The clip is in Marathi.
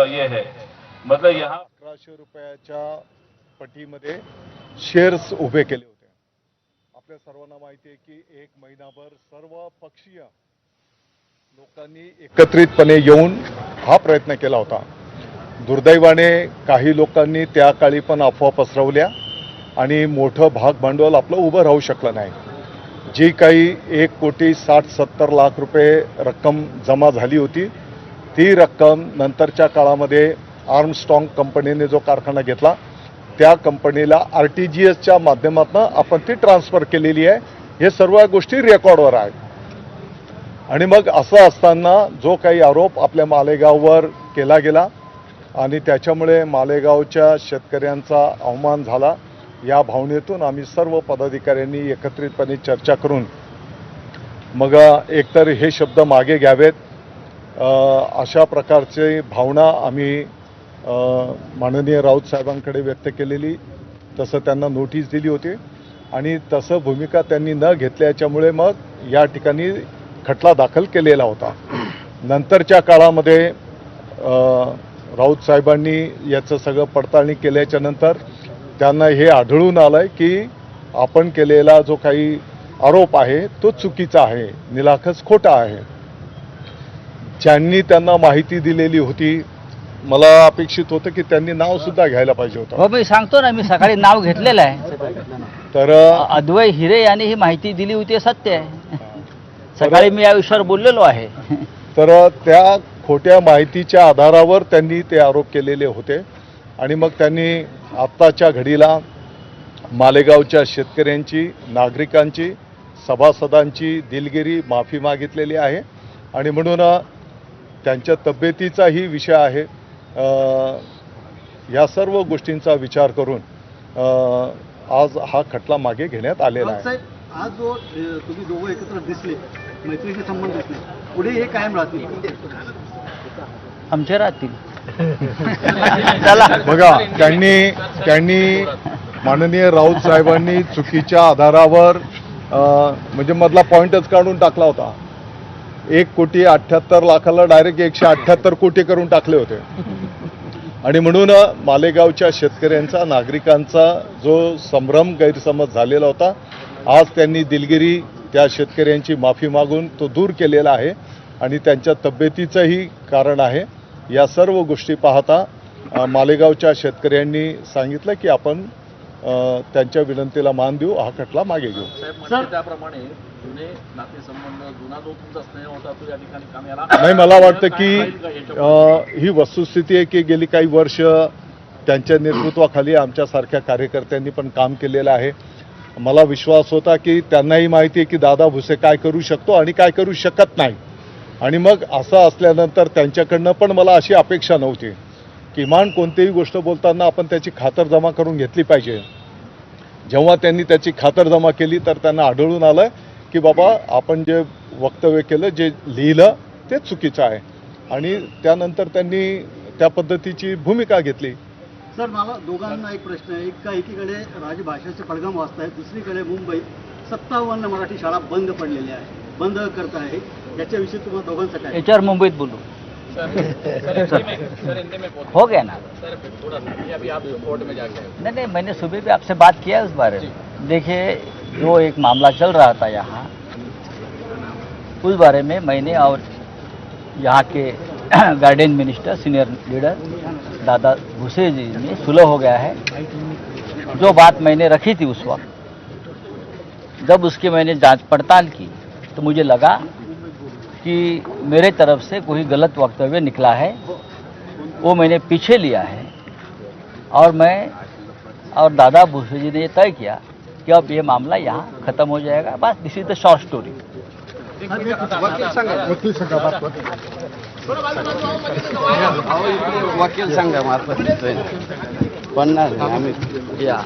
ये है, मतलब यहाँ 1100 रुपयाच्या पटीमध्ये शेअर्स उभे केले होते. आपल्या सर्वांना माहिती आहे की एक महिनाभर सर्व पक्षीय लोकांनी एकत्रितपणे येऊन हा प्रयत्न केला होता. दुर्दैवाने काही लोकांनी त्या काळी पण अफवा पसरवल्या आणि मोठं भाग भांडवल आपलं उभं राहू शकलं नाही. जी काही 1,60,70,00,000 रुपये रक्कम जमा झाली होती, ती रक्कम नंतरच्या काळामध्ये आर्मस्ट्रॉंग कंपनीने जो कारखाना घेतला त्या कंपनीला RTGSच्या माध्यमातून आपण ती ट्रान्सफर केलेली आहे. हे सर्व गोष्टी रेकॉर्डवर आहेत. आणि मग असं असताना जो काही आरोप आपल्या मालेगाववर केला गेला आणि त्याच्यामुळे मालेगावच्या शेतकऱ्यांचा अवमान झाला, या भावनेतून आम्ही सर्व पदाधिकाऱ्यांनी एकत्रितपणे चर्चा करून मग एकतर हे शब्द मागे घ्यावेत अशा प्रकारची भावना आम्ही माननीय राऊत साहेबांकडे व्यक्त केलेली, तसं त्यांना नोटीस दिली होती आणि तसं भूमिका त्यांनी न घेतल्याच्यामुळे मग या ठिकाणी खटला दाखल केलेला होता. नंतरच्या काळामध्ये राऊत साहेबांनी याचं सगळं पडताळणी केल्याच्या नंतर त्यांना हे आढळून आलंय की आपण केलेला जो काही आरोप आहे तो चुकीचा आहे, निराखस खोटा आहे. ज्यांनी त्यांना माहिती दिलेली होती, मला अपेक्षित होतं की त्यांनी नाव सुद्धा घ्यायला पाहिजे होतं. हो, मी सांगतो ना, मी सकाळी नाव घेतलेलं आहे. तर अद्वै हिरे यांनी ही माहिती दिली होती हे सत्य आहे. सकाळी मी या विषयावर बोललेलो आहे. तर त्या खोट्या माहितीच्या आधारावर त्यांनी ते आरोप केलेले होते आणि मग त्यांनी आत्ताच्या घडीला मालेगावच्या शेतकऱ्यांची, नागरिकांची, सभासदांची दिलगिरी माफी मागितलेली आहे आणि म्हणून त्यांच्या तब्येतीचाही विषय आहे. या सर्व गोष्टींचा विचार करून आज हा खटला मागे घेण्यात आलेला आहे. आज जो तुम्ही दोघं एकत्र दिसले, मैत्रीचे संबंध दिसले, पुढे हे कायम राहतील? आमचे राहतील. चला बघा, त्यांनी माननीय राऊत साहेबांनी चुकीच्या आधारावर म्हणजे मधला पॉइंटच काढून टाकला होता. 1,78,00,000 डायरेक्ट 178 कोटी करून टाकले होते आणि म्हणून मालेगावच्या शेतकऱ्यांचा, नागरिकांचा जो संभ्रम, गैरसमज झालेला होता, आज त्यांनी दिलगिरी त्या शेतकऱ्यांची माफी मागून तो दूर केलेला आहे आणि त्यांच्या तब्येतीचंही कारण आहे. या सर्व गोष्टी पाहता मालेगावच्या शेतकऱ्यांनी सांगितलं की आपण त्यांच्या विनंतीला मान देऊ, हा खटला मागे घेऊ. त्याप्रमाणे जुने नातेसंबंध, जुना जो तुमचा स्नेह होता तो या ठिकाणी कामी आला नाही, मला वाटतं की ही वस्तुस्थिती आहे की गेली काही वर्ष त्यांच्या नेतृत्वाखाली आमच्यासारख्या कार्यकर्त्यांनी पण काम केलेलं आहे. मला विश्वास होता की त्यांनाही माहिती आहे की दादा भुसे काय करू शकतो आणि काय करू शकत नाही. आणि मग असं असल्यानंतर त्यांच्याकडनं पण मला अशी अपेक्षा नव्हती. किमान कोणतीही गोष्ट बोलताना आपण त्याची खातरजमा करून घेतली पाहिजे. जेव्हा त्यांनी त्याची खातरजमा केली तर त्यांना आढळून आलं की बाबा आपण जे वक्तव्य केलं, जे लिहिलं ते चुकीचं आहे आणि त्यानंतर त्यांनी त्या पद्धतीची भूमिका घेतली. सर, मला दोघांना एक प्रश्न आहे. एकीकडे राजभाषेचे पडगम वाचत आहेत, दुसरीकडे मुंबईत 57 मराठी शाळा बंद पडलेल्या आहेत, बंद करत आहे. याच्याविषयी तुम्हाला दोघांचं काय? HR मुंबईत बोलू. हो गया ना? अभी आप कोर्ट में जाके नहीं, मैंने सुबह भी आपसे बात किया उस बारे में. देखिए, जो एक मामला चल रहा था यहाँ, उस बारे में मैंने और यहाँ के guardian minister, senior leader Dada Bhuse जी ने सुलह हो गया है. जो बात मैंने रखी थी उस वक्त, जब उसकी मैंने जांच पड़ताल की तो मुझे लगा कि मेरे तरफ से कोई गलत वक्तव्य निकला है, वो मैंने पीछे लिया है और मैं और दादा भूसे जी ने ये तय किया कि अब ये मामला यहाँ खत्म हो जाएगा. बस, दिस इज द शॉर्ट स्टोरी. वकील संघामार्फत 50 या